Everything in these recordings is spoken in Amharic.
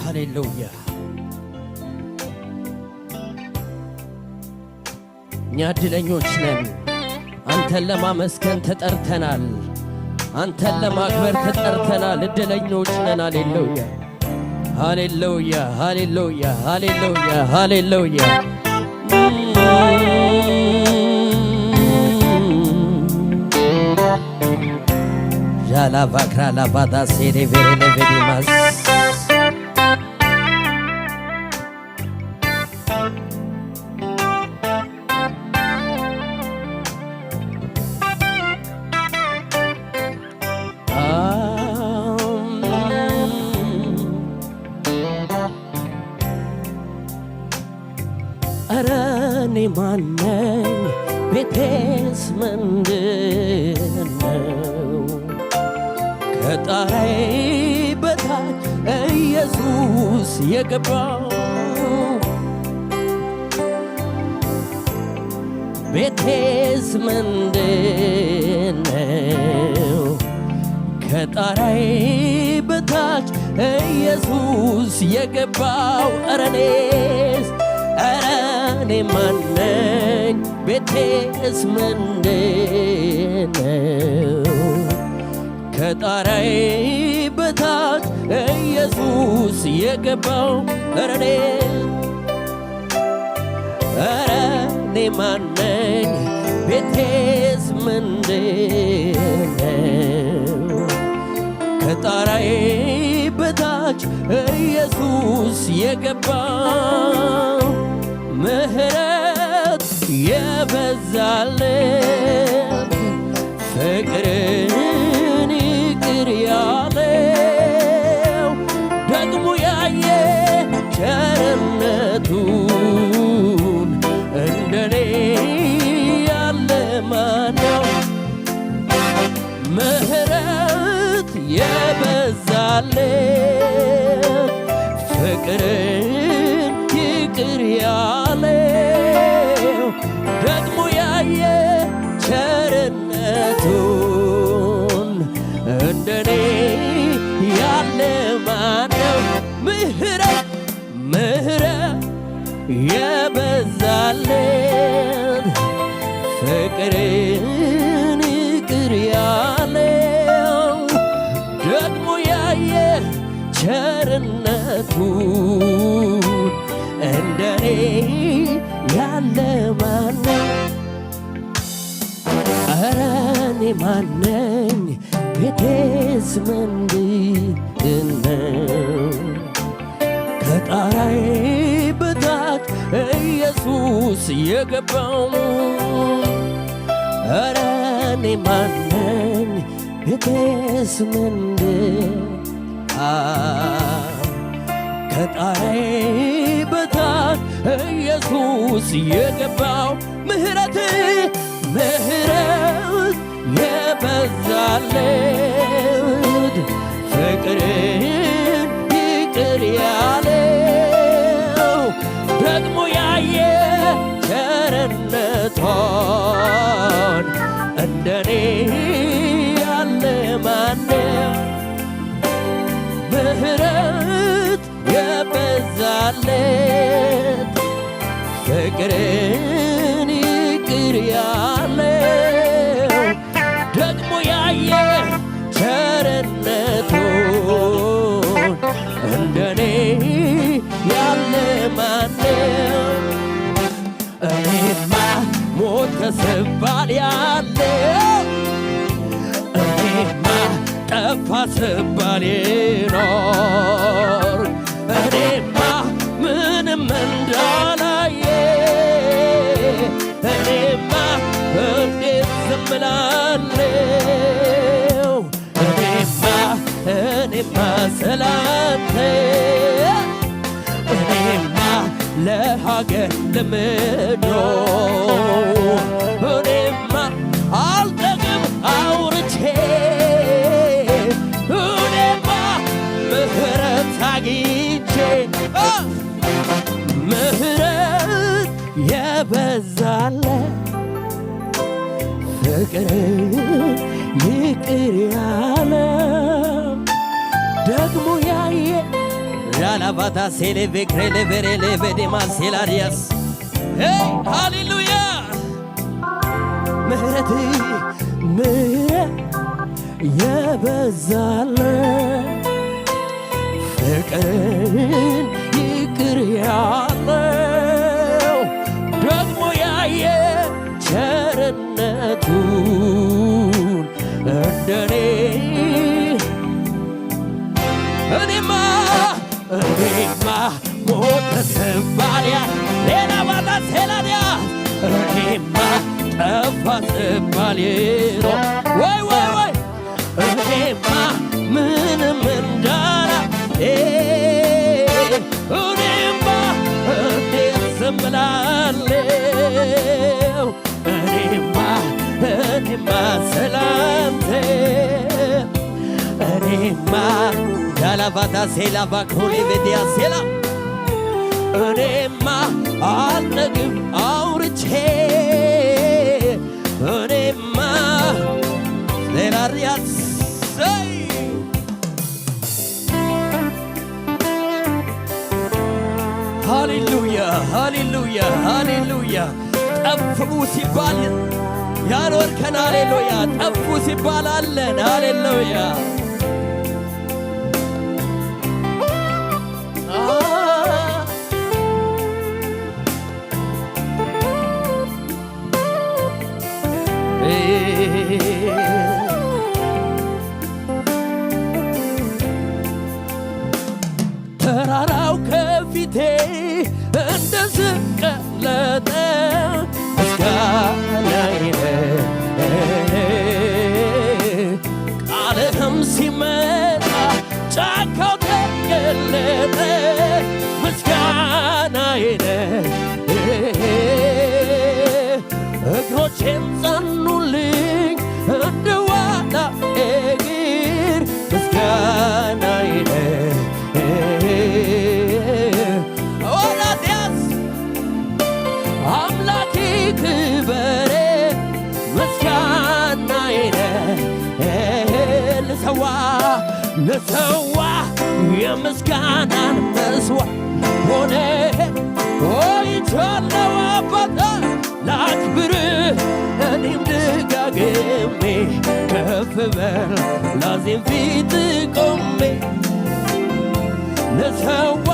ሃሌሉያ እኛ ዕድለኞች ነን አንተን ለማመስገን ተጠርተናል አንተን ለማክበር ተጠርተናል ዕድለኞች ነን ሃሌሉያ ሃሌሉያ ሃሌሉያ ሃሌሉያ ሃሌሉያ ጃላ ባክራ ላባዳ ሴዴ ቬሬ ቬዲማስ አረኔ ማነኝ ቤቴስ ምንድነው ከጣራዬ በታች ኢየሱስ የገባው ቤቴስ ምንድነው ከጣራዬ በታች ኢየሱስ የገባው አረኔስ አረኔ ማነኝ ቤቴስ ምንድነው ከጣራዬ በታች ኢየሱስ የገባው አረኔ ማነኝ ቤቴስ ምንድነው ከጣራዬ በታች ኢየሱስ የገባው ምህረት የበዛለት ፍቅርን ይቅር ያለው ደግሞ ያየ ቸርነቱን እንደኔ ያለ ማነው ምህረት የበዛለት ፍቅርን ይቅር ያለው ደግሞ ያየ ቸርነቱን እንደኔ ያለ ማነው ምህረት የበዛለት ፍቅርን ይቅር ያለው ደግሞ ያየ ቸርነቱን እንደኔ ያለ ማነው አረኔ ማነኝ ቤቴስ ምንድነው ከጣራዬ በታች ኢየሱስ የገባው አረኔ ማነኝ ቤቴስ ከጣራዬ በታች ኢየሱስ የገባው ምህረት የበዛለት ፍቅርን ይቅር ያለው ደግሞ ያየ ቸርነቷን እንደኔ ያለ ማነው ምህረት የበዛለት ፍቅርን ይቅር ያለው ደግሞ ያየ ቸርነቱን እንደኔ ያለ ማነው እኔማ ሞተ ስባል ያለው እኔማ ጠፋ ስባል ይኖር እኔማ ምንም እንዳላየ እኔማ እንዴት ዝም እላለሁ እኔማ ስላንተ እኔማ ለሀገር ለምድር እኔማ አልጠግብ አውርቼ እኔማ ምህረት አግኝቼ ምህረት የበዛለት ፍቅር ይቅር ያለ ደግሞ ያየ ዳላባታ ሴሌቬክሬሌ ቬሬሌ ቬዴማ ሴላሪያስ ሃሌሉያ ምህረት የበዛለ ፍቅርን ይቅር ያለው ደግሞ ያየ ቸርነቱን እንደኔ እኔማ ሞተ ስባልያ ሌላ ባታ ሴላዲያ እኔማ ጠፋ ስባልየሮ ወይ ወይ ወይ እኔማ ምንም እንዳላ እኔማ እንዴት ዝም እላለሁ እኔማ ስላንተ እኔማ ዳላቫታ ሴላ ባክሮሌ ቬዲያ ሴላ እኔማ አልነግም አውርቼ እኔማ ሌላሪያስ ሃሌሉያ ሃሌሉያ ሃሌሉያ ጠፉ ሲባል ያኖርከን ሃሌሉያ ጠፉ ሲባል አለን ሃሌሉያ ተራራው ከፊቴ እንደ ስቀለጠ ምስጋናዬ ቃልህም ሲመጣ ጫካው ተገለጠ ምስጋናዬ እግሮቼም ጸኑልኝ እንደ ዋላ እግር ምስጋናዬ ወላዲያስ አምላኬ ክበሬ ምስጋናዬ ልሰዋ የምስጋናን መስዋዕት ሆነ ቆይቻለሁ አባታ ላክብርህ እኔም ደጋግሜ ከፍ በል ላዜም ፊት ቆሜ ልሰዋ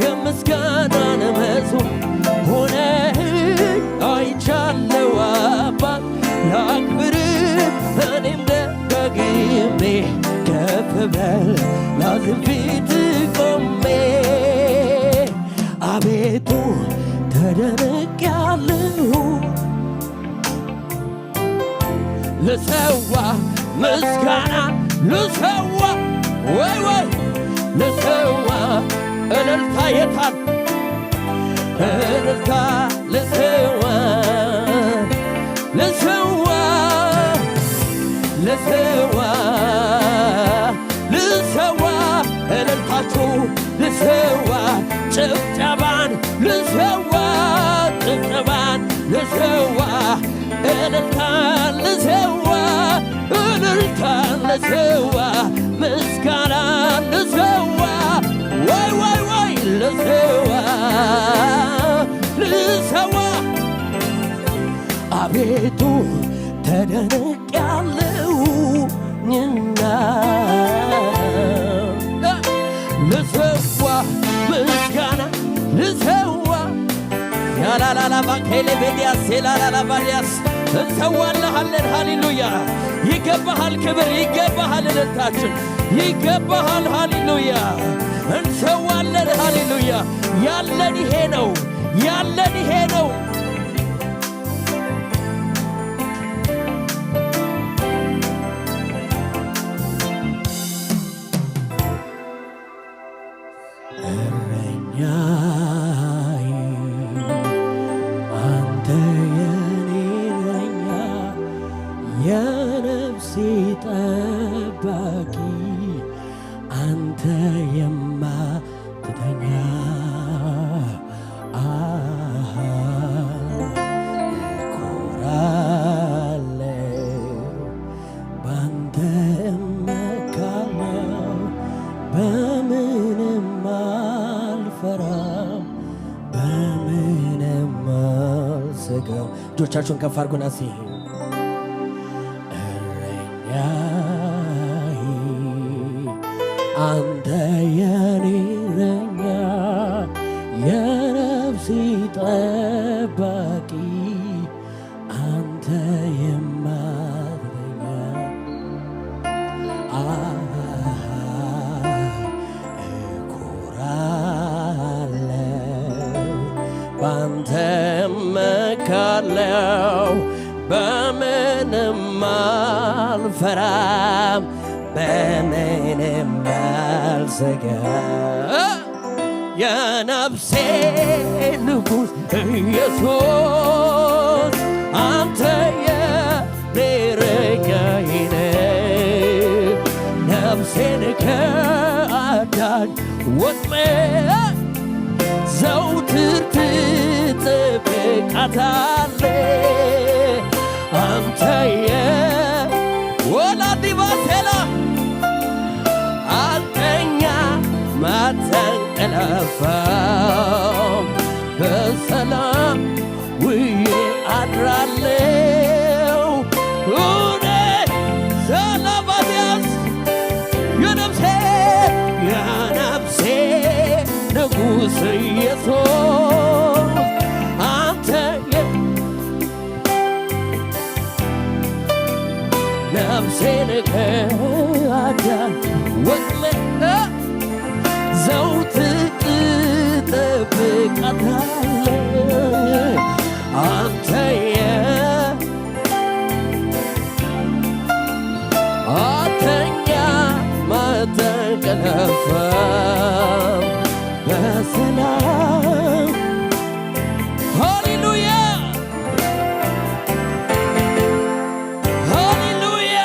የምስጋናን መስዋዕት ሆነ አይቻለሁ አባት ላክብርህ እኔም ደጋግሜ ከፍ በል ላዜም ፊት ቆሜ አቤቱ ተደንቄያለሁ ልሰዋ ምስጋና ልሰዋ ወይ ወይ ልሰዋ እልልታ የታል እልልታ ልሰዋ ልሰዋ ልሰዋ ልሰዋ እልልታችሁ ልሰዋ ጭብጨባን ልሰዋ ጭብጨባን ልሰዋ እልልታን ልሰዋ እልልታን ልሰዋ ምስጋናን ልሰዋ ወይ ወይ ወይ ልሰዋ ልሰዋ አቤቱ ተደንቄያለሁና ልሰዋ ምስጋና ልሰዋ ያላላላ ባንኬሌ ቤዲያስ የላላላ ባዲያስ እንሰዋልሃለን ሃሌሉያ ይገባሃል ክብር ይገባሃል እልልታችን ይገባሃል ሃሌሉያ እንሰዋለን ሃሌሉያ ያለን ይሄ ነው ያለን ይሄ ነው የነፍሴ ጠባቂ አንተ የማትተኛ እኮራለሁ ባንተ እመካለሁ በምንም ያርገው። እጆቻችሁን ከፍ አድርጉና እረኛዬ አንተ የኔ እረኛ የነፍሴ ጠባቂ አንተ የማትተኛ እኮራለሁ ባንተ እመካለሁ በምንም አልፈራም በምንም አልሰጋም የነፍሴ ንጉሥ ኢየሱስ አንተ የኔ እረኛዬ ነህ ነፍሴን ከአዳኝ ወጥመድ ዘወትር ትጠብቃታለህ አንተ ወላዲባቴላ አንተኛ ማታንቀላፋም በሰላም ውዬ አድራለሁ እኔ ሰላማትያስ የነፍሴ ንጉሥ ኢየሱስ አንተ ነፍሴን ከአዳኝ ወጥመድ ዘወትር ትጠብቃታለህ አንተኛ ማታንቀላፋም በሰላም ሃሌሉያ ሃሌሉያ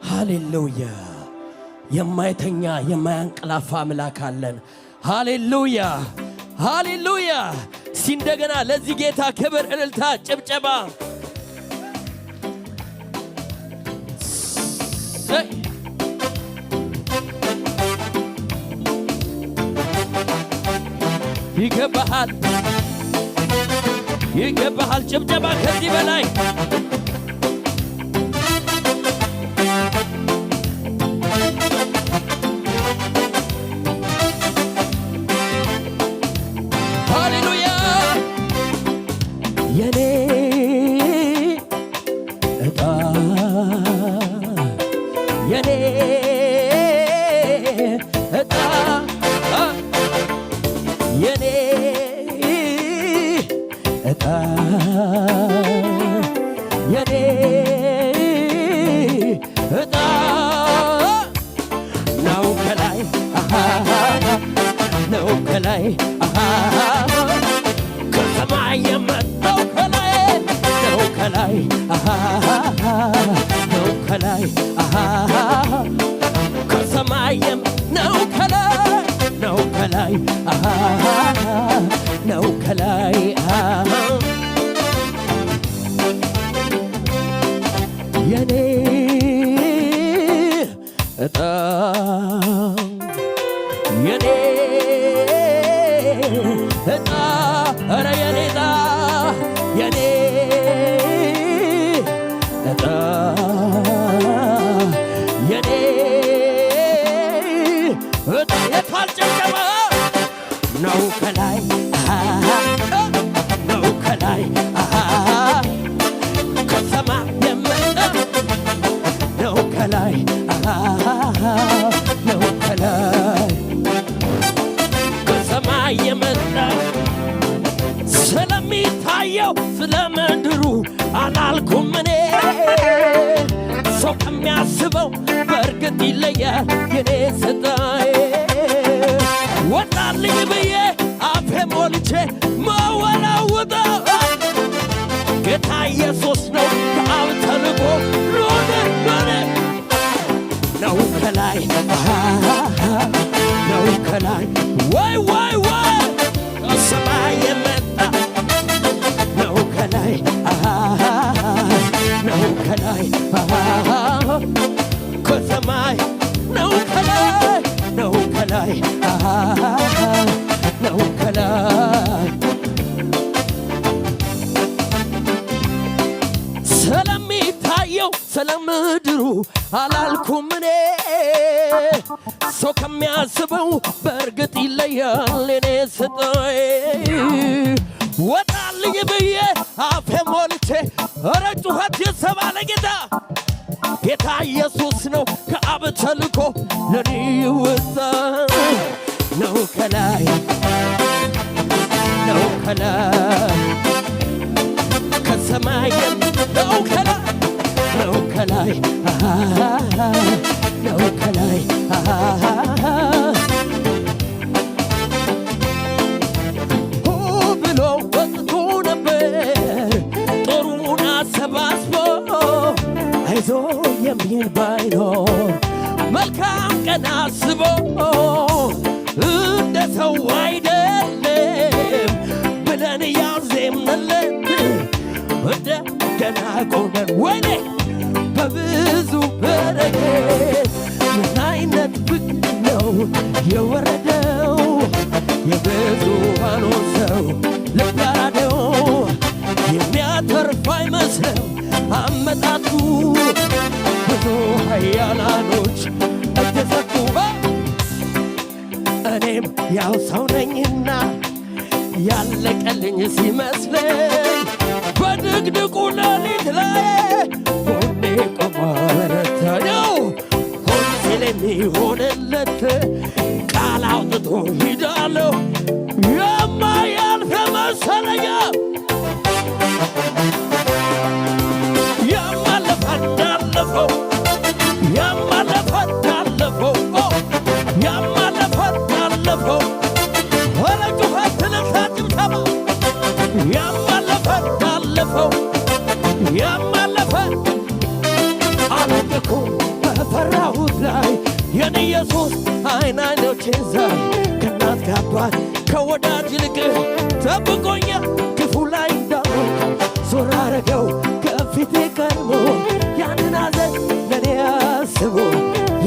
ሃሌሉያ የማይተኛ የማያንቀላፋ አምላክ አለን። ሃሌሉያ ሃሌሉያ። እስቲ እንደገና ለዚህ ጌታ ክብር፣ እልልታ፣ ጭብጨባ። ይገባሃል ይገባሃል ጭብጨባ ከዚህ በላይ የኔ ዕጣ የኔ ዕጣ የኔ ዕጣ የኔ ዕጣ ነው ከላይ ነው ከላይ ከሰማይ የመጣው ከላይ ነው ከላይ ነው ከላይ ከሰማይ ነው ከላይ ነው ከላይ ነው ከላይ የኔ ዕጣ የኔ ዕጣ ኧረ የኔ ዕጣ የኔ ዕጣ የኔ ዕጣ የታል ጭብጨባ ነው ከላይ ነው ከላይ ከሰማይ የመጣ ነው ከላይ ነው ከላይ ከሰማይ የመጣ ስለሚታየው ስለ ምድሩ አላልኩም እኔ ሰው ከሚያስበው በእርግጥ ይለያል የኔ ስጣዬ ወጣልኝ ብዬ አፌ ሞልቼ መወላውጠው ጌታ ኢየሱስ ነው ከአብ ተልኮ ሎነ ነው ከላይ ነው ከላይ ወይ ወይ ወይ ከሰማይ የመጣ ነው ከላይ ነው ከላይ ከሰማይ ነው ስለ ምድሩ አላልኩም እኔ ሰው ከሚያስበው በእርግጥ ይለያል እኔ ስጦዬ ወጣልኝ ብዬ አፌ ሞልቼ ኧረ ጩኸት ይሰማ ለጌታ ጌታ ኢየሱስ ነው ከአብ ተልኮ ለኔ ይወጣ ነው ከላይ ነው ከላይ ከሰማይ ነው ከላይ ነው ከላይ ነው ከላይ ሆ ብሎ ወጥቶ ነበር ጦሩን አሰባስቦ አይዞ የሚል ባይኖር መልካም ቀን አስቦ እንደ ሰው አይደለም ብለን ያዜምንለት እንደገና ቆመን ወይኔ በብዙ በረከት ምን አይነት ፍቅር ነው የወረደው የብዙሃኑ ሰው ልብ ያራደው የሚያተርፍ አይመስለው አመጣጡ ብዙ ኃያላኖች እጅ ሰጡ እኔም ያው ሰው ነኝና ያለቀልኝ ሲመስለኝ በድቅድቁ ሌሊት ላይ ጎኔ ቆሞ በረታኛው ሆን ሲል የሚሆንለት ቃል አውጥቶ ሂዳለሁ የማያልፍ መሰለኛ ያማለፈ እንዳለፈው ያማለፈ እንዳለፈው ያማለፈ እንዳለፈው ወረ ጩኸት ልሳጭም ሰማ ያማለፈ እንዳለፈው ያማለፈ አለቅኩ በፈራሁት ላይ የኔ ኢየሱስ አይን አይኖቼን ዛይ ከእናት ከአባት ከወዳጅ ይልቅ ጠብቆኛ ክፉ ላይ እንዳልሆን ዞር አረገው ከፊቴ ቀድሞ ያንን ሐዘን ለኔ አስቦ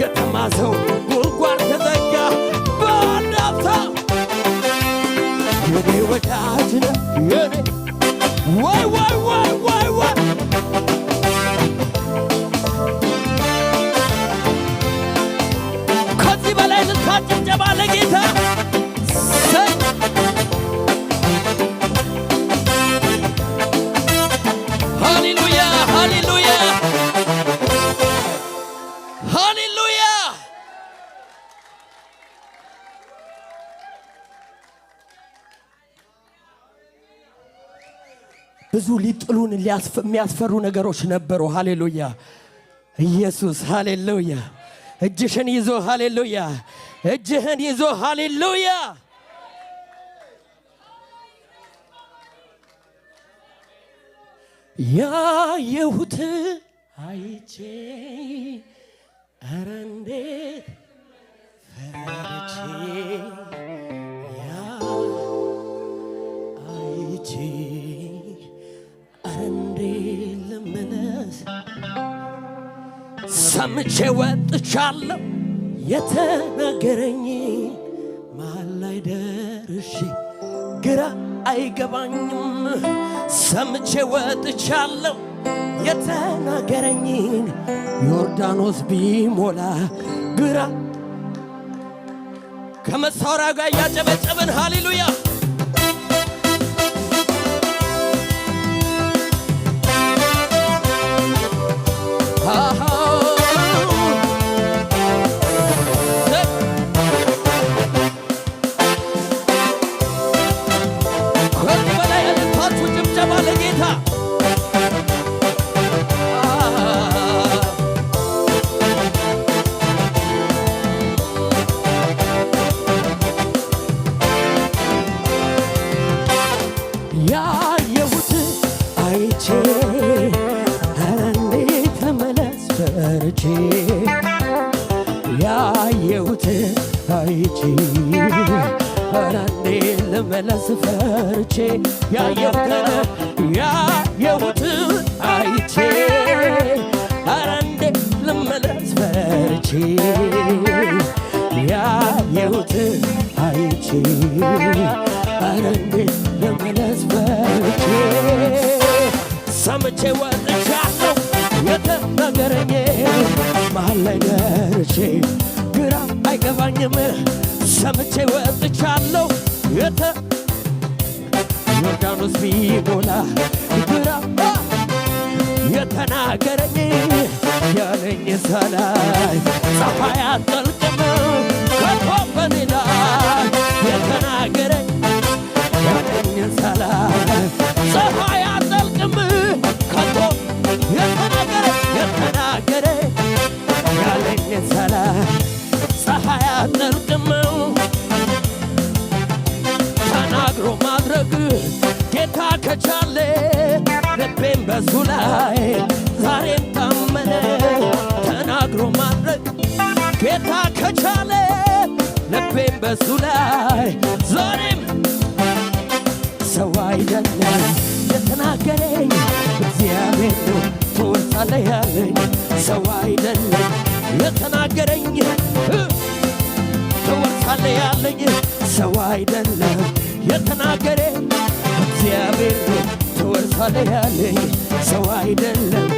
የተማሰው ጉድጓድ ተዘጋ በአንድ አፍታ የኔ ወዳጅ ነህ የኔ ወይ ወይ ወይ ወይ ወይ ከዚህ በላይ ልታጭብጨባ ለጌታ ሃሌሉያ ሃሌሉያ ሃሌሉያ ብዙ ሊጥሉን የሚያስፈሩ ነገሮች ነበሩ ሃሌሉያ ኢየሱስ ሃሌሉያ እጅሽን ይዞ ሃሌሉያ እጅህን ይዞ ሃሌሉያ ያየሁት አይቼ ኧረ እንዴት ፈርቼ አይቼ ኧረ እንዴት ልመለስ ሰምቼ ወጥቻለሁ የተነገረኝ መሃል ላይ ደርሼ ግራ አይገባኝም ሰምቼ ወጥቻለሁ የተናገረኝን ዮርዳኖስ ቢሞላ ግራ ከመሳወራ ጋር እያጨበጨብን ሃሌሉያ ያየሁት አይቼ ኧረ እንዴት ተመለስ ፈርቼ ያየሁት አይቼ ኧረ እንዴት ልመለስ ፈርቼ ያየሁት አይቼ ኧረ እንዴት ልመለስ ፈርቼ ያየሁት አይቼ ኧረ እንዴት ልመለስ ፈርቼ ሰምቼ ወጥቻለሁ የተነገረኝ መሃል ላይ ደርሼ ግራ አይገባኝም ሰምቼ ወጥቻለሁ ዮርዳኖስ ቢሞላ ግራ የተናገረኝ ያለኝ ሳላይ ፀሐይ አትጠልቅም ከቶ በኔ ላይ የተናገረኝ ያለኝ ሳላይ ፀሐይ አትጠልቅም ከቶ የተናገረኝ ያለኝ ሳላይ ፀሐይ አትጠልቅም ተናግሮ ማድረግ ጌታ ከቻለ ልቤም በሱ ላይ ዛሬም ታመነ ተናግሮ ማድረግ ጌታ ከቻለ ልቤም በሱ ላይ ዛሬም ሰው አይደለም የተናገረኝ እግዚአብሔር ነው ትወርሳለህ ያለኝ ሰው አይደለም የተናገረኝ ትወርሳለህ ያለኝ ሰው አይደለም የተናገረኝ እግዚአብሔር ነው ትወርሳለህ ያለኝ ሰው አይደለም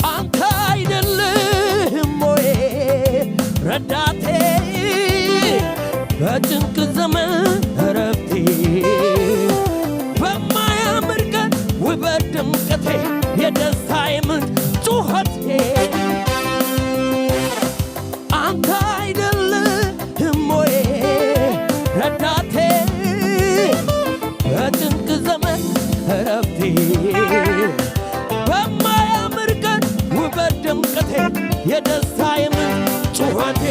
አንተ አይደለህም ወይ ረዳቴ በጭንቅ ዘመን እረፍቴ በማያምር ቀን ውበት ድምቀቴ የደስታዬ ምንጭ ጩኸቴ አንተ አይደለህም ወይ ረዳቴ በጭንቅ ዘመን እረፍቴ በማያምር ቀን ውበት ድምቀቴ የደስታዬ ምንጭ ጩኸቴ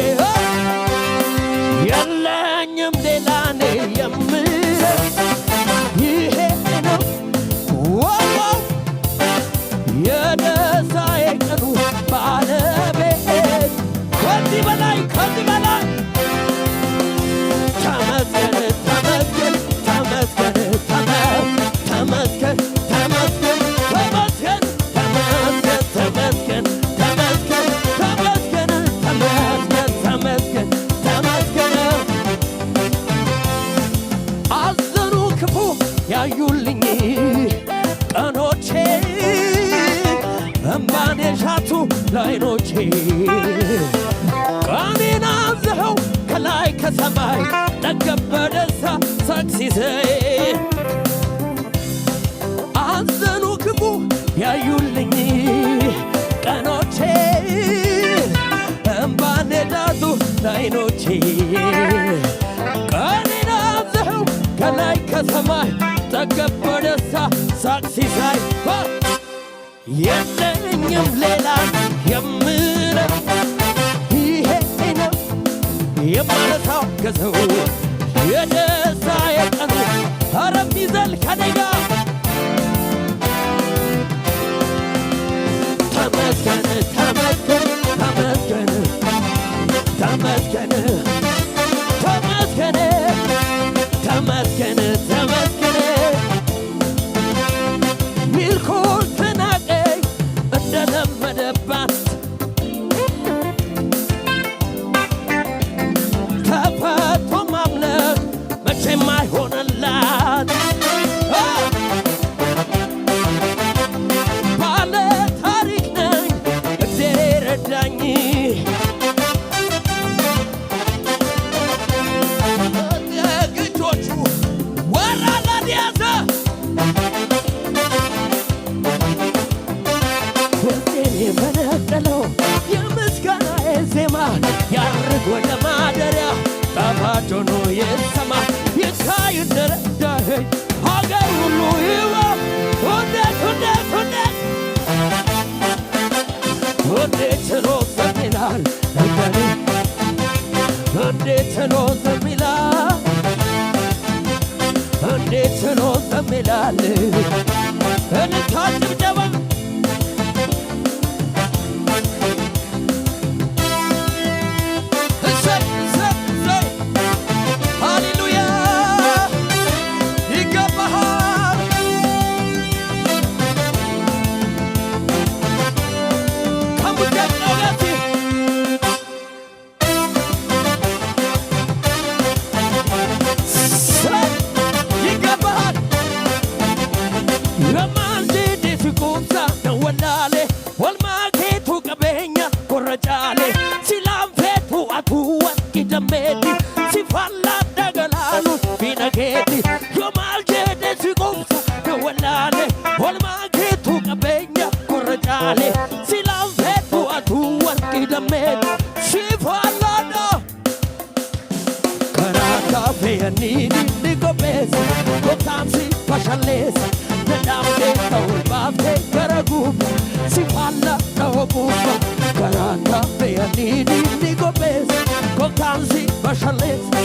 የለኝም ሌላ እኔ የምለው ይሄ ነው ዋው የደስታዬ ቀኑ ባለቤት ከዚህ በላይ ተመስገን ተመስገን ተመስገን ተመስገን ተመስገን ተመስገን ተመስገን ተመስገን ተመስገን ተመስገን ተመስገን ተመስገን አዘኑ ክፉ ያዩልኝ ቀኖቼ እምባን የሻቱ ላይኖቼ ቀኔን አዘኸው ከላይ ከሰማይ ጠገብ በደስታ ሳቅሲሰይ አዘኑ ክፉ ያዩልኝ ቀኖቼ እምባን የዳቱ ላይኖቼ ቀኔን አዘኸው ከላይ ከሰማይ ጠገብ በደስታ ሳቅሲሰይ የለኝም ሌላ የምለው ይሄ ነው የማነሳው ከሰው የደስታዬ ቀኑ ኧረ ሚዘል ከኔ ጋር ተመስገን ተመስገን ተመስገን ተመስገን ተመስገን ተመስገን ተመስገን ሚልኩል ትናቀኝ እንደለመደባት ተፈቶ ማምለክ መቼም አይሆንላት ባለ ታሪክ ነኝ እግዚአብሔር ረዳኝ ግጆቹ ወራላት ያዘ ውስጤን የፈነቀለው የምስጋናዬ ዜማ ያርግ ወደ ማደሪያ ጣፋጭ ሆኖ ይሰማ ይታይ እንደረዳኸኝ ሀገር ሁሉ ይወቅ እንዴት እንዴት እንዴት እንዴት ችሎ ዝም ይላል እንደኔ እንዴት ችሎ ዝም ይላል እንዴት ችሎ ዝም ይላል እልልታ ጭብጨባ gobbeessa gooftaan si fashaleessa dadhaabdee ta'uu baaftee gara guuba si faalla ta'uu buufa garaata fe'anii diinni gobbeessa gooftaan si fashaleessa